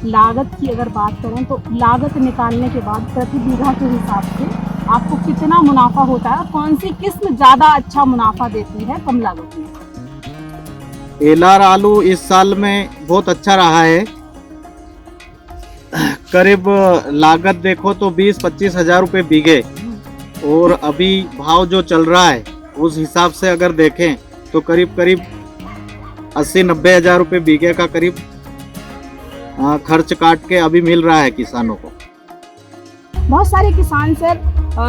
लागत की अगर बात करें तो लागत निकालने के बाद प्रति बीघा के हिसाब से आपको कितना मुनाफा होता है, कौन सी किस्म ज़्यादा अच्छा मुनाफा देती है कम लागत में? एलार आलू इस साल में बहुत अच्छा रहा है। करीब लागत देखो तो 20-25 हजार रुपये बीघे, और अभी भाव जो चल रहा है उस हिसाब से अगर देखें तो करीब 80-90 हजार रुपये बीघे का करीब खर्च काट के अभी मिल रहा है किसानों को। बहुत सारे किसान सर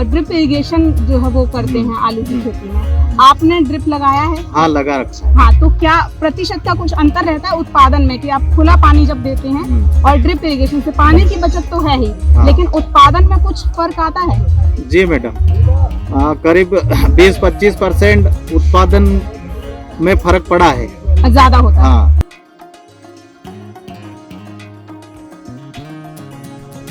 ड्रिप इरिगेशन जो है वो करते हैं आलू की खेती में, आपने ड्रिप लगाया है? हाँ, लगा रखा है। हाँ, तो क्या प्रतिशत का कुछ अंतर रहता है उत्पादन में कि आप खुला पानी जब देते हैं और ड्रिप इरिगेशन से? पानी की बचत तो है ही, लेकिन उत्पादन में कुछ फर्क आता है? जी मैडम, करीब 20-25% उत्पादन में फर्क पड़ा है, ज्यादा होता है। हाँ।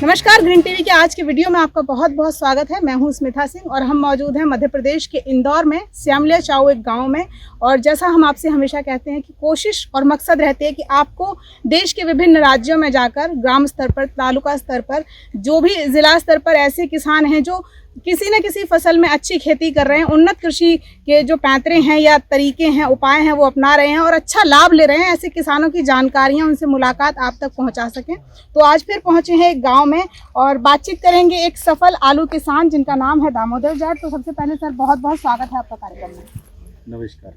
नमस्कार, ग्रीन टीवी के आज के वीडियो में आपका बहुत बहुत स्वागत है। मैं हूं स्मिता सिंह और हम मौजूद हैं मध्य प्रदेश के इंदौर में श्यामलिया चाऊ एक गांव में। और जैसा हम आपसे हमेशा कहते हैं कि कोशिश और मकसद रहती है कि आपको देश के विभिन्न राज्यों में जाकर ग्राम स्तर पर, तालुका स्तर पर, जो भी जिला स्तर पर ऐसे किसान हैं जो किसी न किसी फसल में अच्छी खेती कर रहे हैं, उन्नत कृषि के जो पैंतरे हैं या तरीके हैं, उपाय हैं, वो अपना रहे हैं और अच्छा लाभ ले रहे हैं, ऐसे किसानों की जानकारियां, उनसे मुलाकात आप तक पहुंचा सकें। तो आज फिर पहुंचे हैं एक गांव में और बातचीत करेंगे एक सफल आलू किसान जिनका नाम है दामोदर जाट। तो सबसे पहले सर बहुत बहुत स्वागत है आपका कार्यक्रम में। नमस्कार।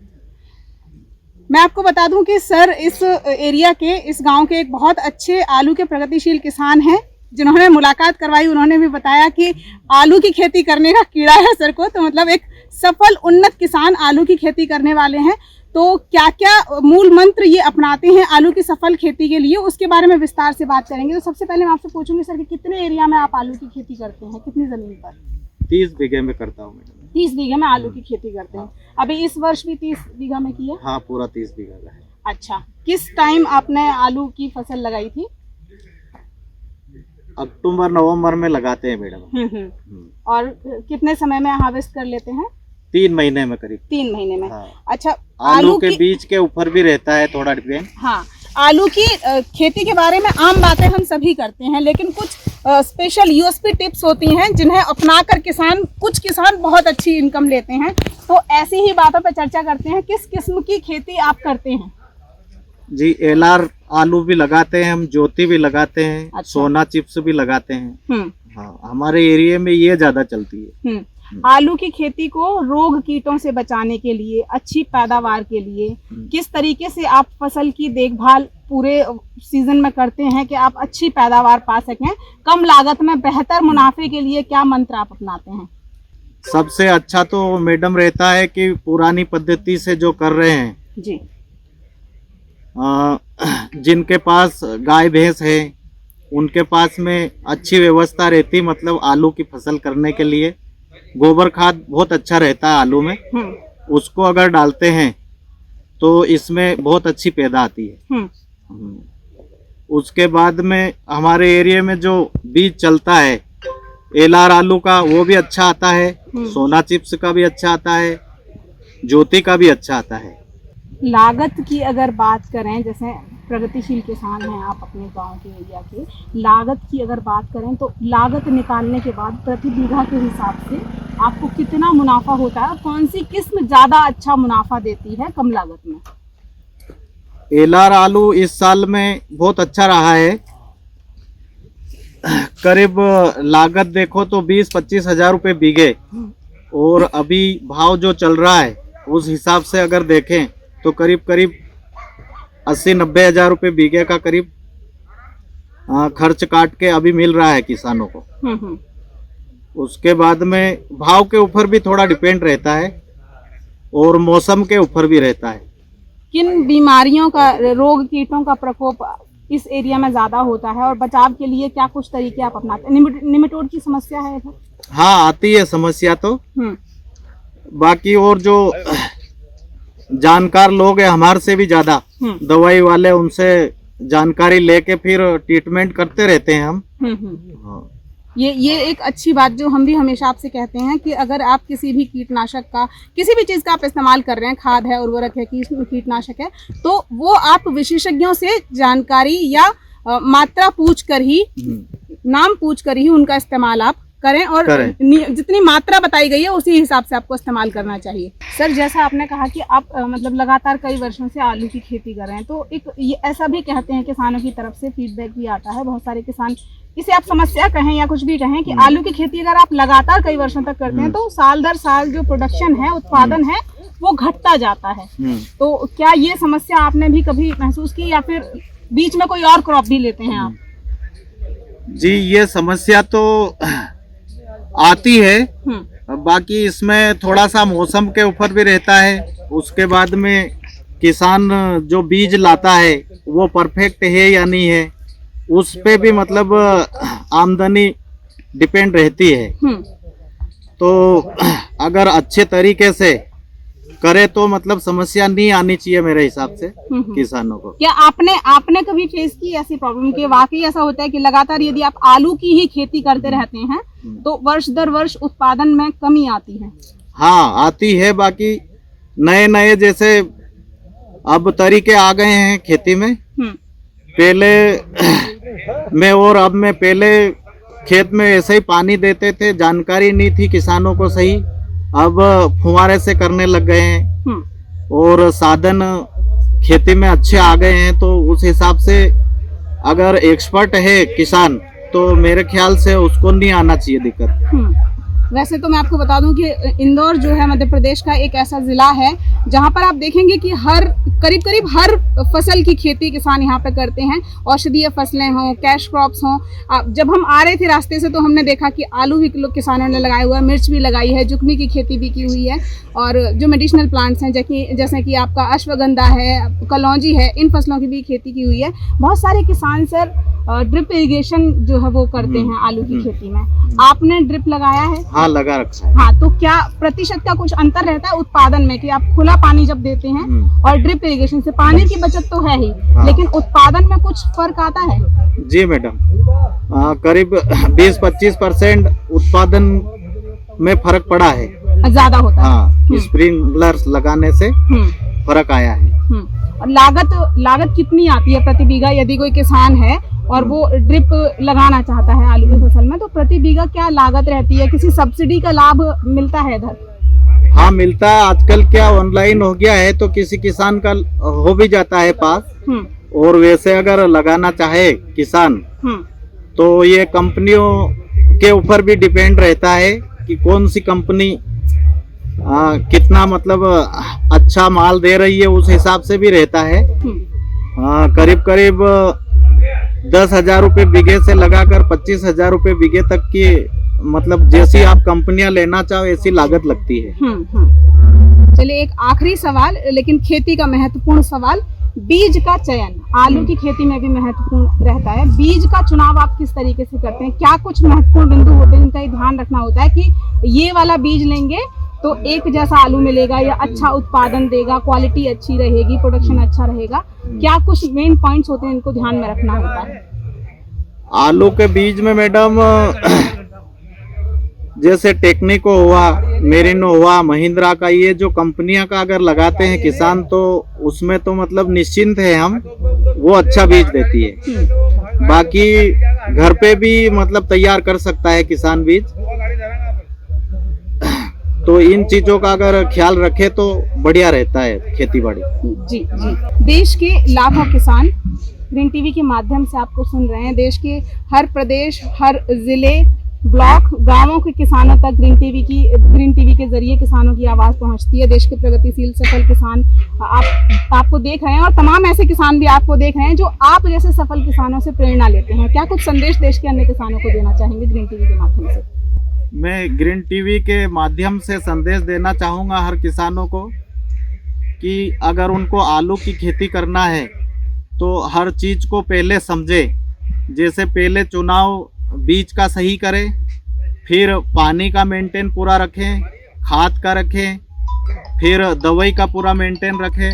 मैं आपको बता दूं कि सर इस एरिया के, इस गाँव के एक बहुत अच्छे आलू के प्रगतिशील किसान हैं। जिन्होंने मुलाकात करवाई उन्होंने भी बताया कि आलू की खेती करने का कीड़ा है सर को, तो मतलब एक सफल उन्नत किसान आलू की खेती करने वाले हैं। तो क्या क्या मूल मंत्र ये अपनाते हैं आलू की सफल खेती के लिए, उसके बारे में विस्तार से बात करेंगे। तो सबसे पहले मैं आपसे पूछूंगी सर कि कितने एरिया में आप आलू की खेती करते हैं, कितनी जमीन पर? 30 बीघे में करता हूँ मैडम। 30 बीघे में आलू की खेती करते हैं। अभी इस वर्ष भी 30 बीघा में की है? हाँ, पूरा 30 बीघा का है। अच्छा, किस टाइम आपने आलू की फसल लगाई थी? अक्टूबर-नवंबर में लगाते हैं मैडम। और कितने समय में हार्वेस्ट कर लेते हैं? 3 महीने में करीब। 3 महीने में। हाँ। अच्छा, आलू के बीज के ऊपर भी रहता है थोड़ा डिपेंड। हाँ, आलू की खेती के बारे में आम बातें हम सभी करते हैं, लेकिन कुछ स्पेशल यूएसपी टिप्स होती हैं जिन्हें अपनाकर कुछ किसान बहुत अच्छी इनकम लेते हैं। तो ऐसी ही बातों पर चर्चा करते हैं। किस किस्म की खेती आप करते हैं? जी, एलार आलू भी लगाते हैं हम, ज्योति भी लगाते हैं। अच्छा। सोना चिप्स भी लगाते हैं। हाँ, हमारे एरिया में ये ज्यादा चलती है। आलू की खेती को रोग कीटों से बचाने के लिए, अच्छी पैदावार के लिए किस तरीके से आप फसल की देखभाल पूरे सीजन में करते हैं कि आप अच्छी पैदावार पा सकें, कम लागत में बेहतर मुनाफे के लिए क्या मंत्र आप अपनाते हैं? सबसे अच्छा तो मैडम रहता है कि पुरानी पद्धति से जो कर रहे हैं जी, जिनके पास गाय भैंस है उनके पास में अच्छी व्यवस्था रहती, मतलब आलू की फसल करने के लिए गोबर खाद बहुत अच्छा रहता है आलू में। उसको अगर डालते हैं तो इसमें बहुत अच्छी पैदा आती है। उसके बाद में हमारे एरिया में जो बीज चलता है एलार आलू का, वो भी अच्छा आता है। सोना चिप्स का भी अच्छा आता है, ज्योति का भी अच्छा आता है। लागत की अगर बात करें, जैसे प्रगतिशील किसान हैं आप अपने गांव के एरिया के, लागत की अगर बात करें तो लागत निकालने के बाद प्रति बीघा के हिसाब से आपको कितना मुनाफा होता है, कौन सी किस्म ज़्यादा अच्छा मुनाफा देती है कम लागत में? एलार आलू इस साल में बहुत अच्छा रहा है। करीब लागत देखो तो 20-25 हजार रुपये बीघे, और अभी भाव जो चल रहा है उस हिसाब से अगर देखें तो करीब 80-90 हजार रुपये बीघे का करीब खर्च काट के अभी मिल रहा है किसानों को। उसके बाद में भाव के ऊपर भी थोड़ा डिपेंड रहता है और मौसम के ऊपर भी रहता है। किन बीमारियों का, रोग कीटों का प्रकोप इस एरिया में ज्यादा होता है और बचाव के लिए क्या कुछ तरीके आप अपनाते हैं? निमेटोड की समस्या है इधर? हाँ, आती है समस्या तो। बाकी और जो जानकार लोग हैं हमारे से भी ज्यादा, दवाई वाले, उनसे जानकारी लेके फिर ट्रीटमेंट करते रहते हैं हम। हाँ। ये एक अच्छी बात जो हम भी हमेशा आपसे कहते हैं कि अगर आप किसी भी कीटनाशक का, किसी भी चीज़ का आप इस्तेमाल कर रहे हैं, खाद है, उर्वरक है, कीटनाशक है, तो वो आप विशेषज्ञों से जानकारी या मात्रा पूछ कर ही, नाम पूछ कर ही उनका इस्तेमाल आप करें और जितनी मात्रा बताई गई है उसी हिसाब से आपको इस्तेमाल करना चाहिए। सर, जैसा आपने कहा कि आप मतलब लगातार कई वर्षों से आलू की खेती कर रहे हैं, तो एक ये ऐसा भी कहते हैं किसानों की तरफ से फीडबैक भी आता है, बहुत सारे किसान, इसे आप समस्या कहें या कुछ भी कहें, कि आलू की खेती अगर आप लगातार कई वर्षों तक करते हैं तो साल दर साल जो प्रोडक्शन है, उत्पादन है, वो घटता जाता है। तो क्या ये समस्या आपने भी कभी महसूस की, या फिर बीच में कोई और क्रॉप भी लेते हैं आप? जी, ये समस्या तो आती है, बाकी इसमें थोड़ा सा मौसम के ऊपर भी रहता है। उसके बाद में किसान जो बीज लाता है वो परफेक्ट है या नहीं है, उस पे भी मतलब आमदनी डिपेंड रहती है। तो अगर अच्छे तरीके से करे तो मतलब समस्या नहीं आनी चाहिए मेरे हिसाब से किसानों को। क्या आपने कभी फेस की ऐसी प्रॉब्लम कि वाकई ऐसा होता है कि लगातार यदि आप आलू की ही खेती करते रहते हैं तो वर्ष दर वर्ष उत्पादन में कमी आती है? हाँ, आती है। बाकी नए नए जैसे अब तरीके आ गए हैं खेती में, पहले में और अब में, पहले खेत में ऐसे ही पानी देते थे, जानकारी नहीं थी किसानों को सही, अब फुहारे से करने लग गए हैं और साधन खेती में अच्छे आ गए हैं। तो उस हिसाब से अगर एक्सपर्ट है किसान तो मेरे ख्याल से उसको नहीं आना चाहिए दिक्कत। वैसे तो मैं आपको बता दूं कि इंदौर जो है मध्य प्रदेश का एक ऐसा जिला है जहां पर आप देखेंगे कि करीब हर फसल की खेती किसान यहाँ पे करते हैं। औषधीय फसलें हों, कैश क्रॉप्स हों। जब हम आ रहे थे रास्ते से तो हमने देखा कि आलू भी किसानों ने लगाया हुआ है, मिर्च भी लगाई है, जुकनी की खेती भी की हुई है, और जो मेडिसिनल प्लांट्स हैं जैसे कि आपका अश्वगंधा है, कलौंजी है, इन फसलों की भी खेती की हुई है। बहुत सारे किसान सर ड्रिप इरिगेशन जो है वो करते हैं आलू की खेती में। आपने ड्रिप लगाया है? हाँ, लगा रखा है। हाँ, तो क्या प्रतिशत का कुछ अंतर रहता है उत्पादन में कि आप खुला पानी जब देते हैं और ड्रिप इरिगेशन से? पानी की बचत तो है ही, लेकिन उत्पादन में कुछ फर्क आता है? जी मैडम, करीब 20-25% उत्पादन में फर्क पड़ा है, ज्यादा होता है। हाँ, स्प्रिंकलर्स लगाने से फर्क आया है। और लागत कितनी आती है प्रति बीघा, यदि कोई किसान है और वो ड्रिप लगाना चाहता है आलू की फसल में, तो प्रति बीघा क्या लागत रहती है? किसी सब्सिडी का लाभ मिलता है इधर? हाँ, मिलता है। आजकल क्या ऑनलाइन हो गया है तो किसी किसान का हो भी जाता है पास। और वैसे अगर लगाना चाहे किसान तो ये कंपनियों के ऊपर भी डिपेंड रहता है कि कौन सी कंपनी कितना मतलब अच्छा माल दे रही है, उस हिसाब से भी रहता है। करीब 10,000 रुपये बीघे से लगाकर 25,000 रुपये बीघे तक की मतलब जैसी आप कंपनियां लेना चाहो ऐसी लागत लगती है। चलिए, एक आखिरी सवाल, लेकिन खेती का महत्वपूर्ण सवाल, बीज का चयन आलू की खेती में भी महत्वपूर्ण रहता है। बीज का चुनाव आप किस तरीके से करते हैं? क्या कुछ महत्वपूर्ण बिंदु होते हैं जिनका ध्यान रखना होता है कि ये वाला बीज लेंगे तो एक जैसा आलू मिलेगा या अच्छा उत्पादन देगा, क्वालिटी अच्छी रहेगी, प्रोडक्शन अच्छा रहेगा? क्या कुछ मेन पॉइंट्स होते हैं इनको ध्यान में रखना होता है? आलू के बीज में मैडम जैसे टेक्निको हुआ, मेरिनो हुआ, महिंद्रा का, ये जो कंपनियां का अगर लगाते हैं किसान तो उसमें तो मतलब निश्चिंत है हम, वो अच्छा बीज देती है। बाकी घर पे भी मतलब तैयार कर सकता है किसान बीज। तो इन चीजों का अगर ख्याल रखे तो बढ़िया रहता है खेती बाड़ी। जी। देश के लाखों किसान ग्रीन टीवी के माध्यम से आपको सुन रहे हैं। देश के हर प्रदेश, हर जिले, ब्लॉक, गांवों के किसानों तक ग्रीन टीवी के जरिए किसानों की आवाज पहुंचती है। देश के प्रगतिशील सफल किसान आपको देख रहे हैं और तमाम ऐसे किसान भी आपको देख रहे हैं जो आप जैसे सफल किसानों से प्रेरणा लेते हैं। क्या कुछ संदेश देश के अन्य किसानों को देना चाहेंगे ग्रीन टीवी के माध्यम से? मैं ग्रीन टीवी के माध्यम से संदेश देना चाहूँगा हर किसानों को कि अगर उनको आलू की खेती करना है तो हर चीज़ को पहले समझे। जैसे पहले चुनाव बीज का सही करें, फिर पानी का मेंटेन पूरा रखें, खाद का रखें, फिर दवाई का पूरा मेंटेन रखें।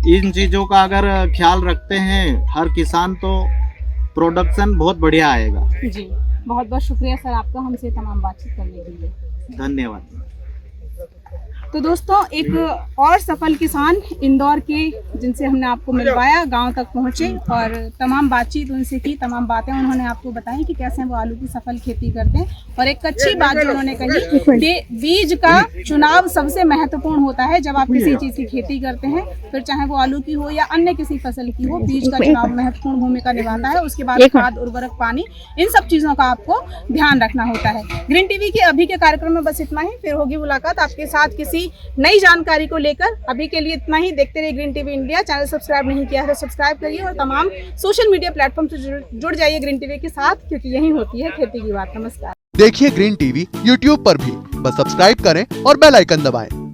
इन चीज़ों का अगर ख्याल रखते हैं हर किसान तो प्रोडक्शन बहुत बढ़िया आएगा। जी, बहुत बहुत शुक्रिया सर आपका हमसे तमाम बातचीत करने के लिए। धन्यवाद। तो दोस्तों एक और सफल किसान इंदौर के जिनसे हमने आपको मिलवाया, गांव तक पहुंचे और तमाम बातचीत उनसे की, तमाम बातें उन्होंने आपको बताई कि कैसे वो आलू की सफल खेती करते हैं। और एक अच्छी बात जो उन्होंने कही कि बीज का चुनाव सबसे महत्वपूर्ण होता है। जब आप किसी चीज की खेती करते हैं, फिर चाहे वो आलू की हो या अन्य किसी फसल की हो, बीज का चुनाव महत्वपूर्ण भूमिका निभाता है। उसके बाद खाद, उर्वरक, पानी, इन सब चीजों का आपको ध्यान रखना होता है। ग्रीन टीवी के अभी के कार्यक्रम में बस इतना ही, फिर होगी मुलाकात आपके साथ किसी नई जानकारी को लेकर। अभी के लिए इतना ही। देखते रहिए green TV India. Channel subscribe नहीं किया है तो सब्सक्राइब करिए और तमाम सोशल मीडिया प्लेटफॉर्म से जुड़ जाइए ग्रीन टीवी के साथ, क्योंकि यही होती है खेती की बात। नमस्कार। देखिए ग्रीन टीवी यूट्यूब पर भी, बस सब्सक्राइब करें और बेल आइकन दबाएं।